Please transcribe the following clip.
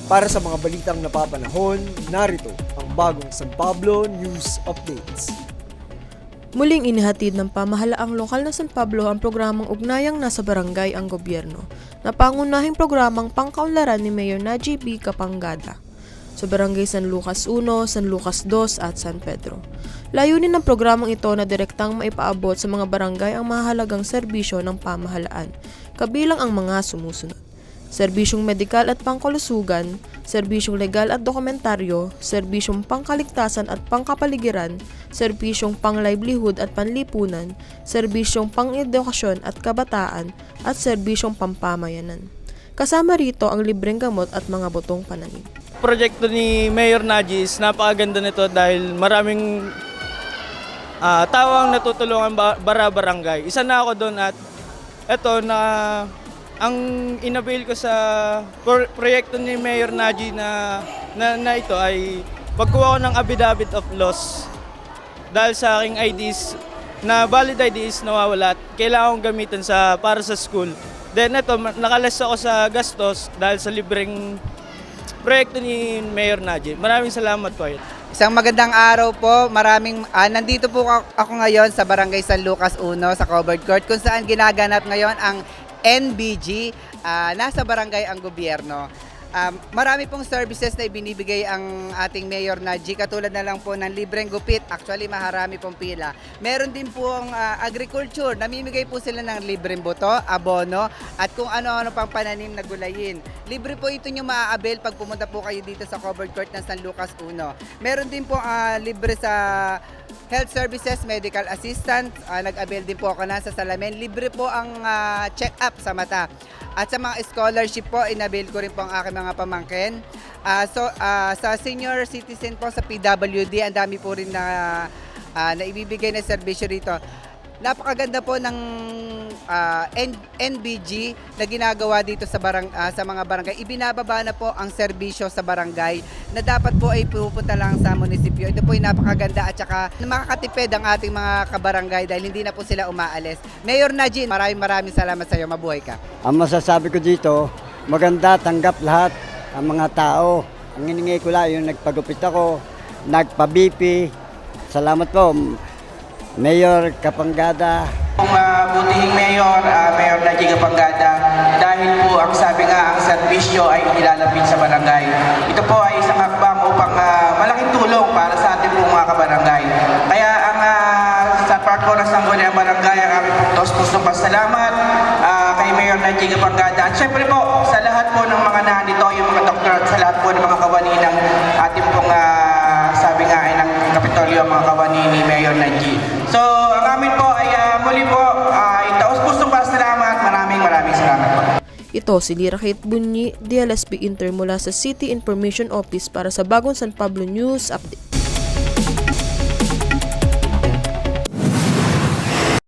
Para sa mga balitang napapanahon, narito ang bagong San Pablo News Updates. Muling inihatid ng pamahalaang lokal na San Pablo ang programang Ugnayang Nasa Barangay ang Gobyerno na pangunahing programang pangkaunlaran ni Mayor Najib B. Kapangada sa Barangay San Lucas 1, San Lucas 2 at San Pedro. Layunin ng programang ito na direktang maipaabot sa mga barangay ang mahalagang serbisyo ng pamahalaan, kabilang ang mga sumusunod: serbisyong medikal at pangkalusugan, serbisyong legal at dokumentaryo, serbisyong pangkaligtasan at pangkapaligiran, serbisyong pang-livelihood at panlipunan, serbisyong pang-edukasyon at kabataan, at serbisyong pampamayanan. Kasama rito ang libreng gamot at mga botong pananim. Proyekto ni Mayor Najis, napakaganda nito dahil maraming tawang natutulungan barangay. Isa na ako doon at eto na ang inabail ko sa proyekto ni Mayor Najis na ito ay pagkuha ko ng affidavit of loss dahil sa aking IDs na valid IDs nawawala at kailangan kong gamitin para sa school. Then ito, nakalas ako sa gastos dahil sa libreng proyekto ni Mayor Najib. Maraming salamat po. Isang magandang araw po. Nandito po ako ngayon sa Barangay San Lucas 1 sa Covered Court kung saan ginaganap ngayon ang NBG, nasa barangay ang gobyerno. Marami pong services na ibinibigay ang ating Mayor Najib, katulad na lang po ng libreng gupit. Actually, maharami pong pila. Meron din po ang agriculture. Namimigay po sila ng libreng boto, abono, at kung ano-ano pang pananim na gulayin. Libre po ito nyo maa-avail pag pumunta po kayo dito sa Covered Court ng San Lucas 1. Meron din po libre sa health services, medical assistant. Nag-avail din po ako na sa salamin. Libre po ang check-up sa mata. At sa mga scholarship po, inabail ko rin po ang aking mga pamangkin. Sa senior citizen po sa PWD, ang dami po rin na ibibigay na serbisyo rito. Napakaganda po ng NBG na ginagawa dito sa mga barangay. Ibinababa na po ang serbisyo sa barangay na dapat po ay pupunta lang sa munisipyo. Ito po ay napakaganda at saka makakatipid ang ating mga kabarangay dahil hindi na po sila umaalis. Mayor Najib, maraming salamat sa iyo. Mabuhay ka. Ang masasabi ko dito, maganda, tanggap lahat ang mga tao. Ang hiningi ko lang yung nagpagupit ako, nagpa-BP. Salamat po, Mayor Kapangada. Kung butihing Mayor Najib Kapangada, dahil po ang sabi nga ang serbisyo ay ilalapit sa barangay. Ito po ay isang hakbang upang malaking tulong para sa ating pong mga kabarangay. Kaya ang sa part po ng Sangguniang Barangay, ang aming pusong pasalamat kay Mayor Najib Kapangada. At syempre po sa lahat po ng mga nandito, yung mga doktor at sa lahat po ng mga kawani ng ating pong sabi nga ay ng Kapitolyo, mga kawani ni Mayor Najib. So ang amin po ay muli po taos pusong pasalamat. Maraming salamat po. Ito si Lira Kate Bunyi, DLSP Inter mula sa City Information Office para sa bagong San Pablo News Update.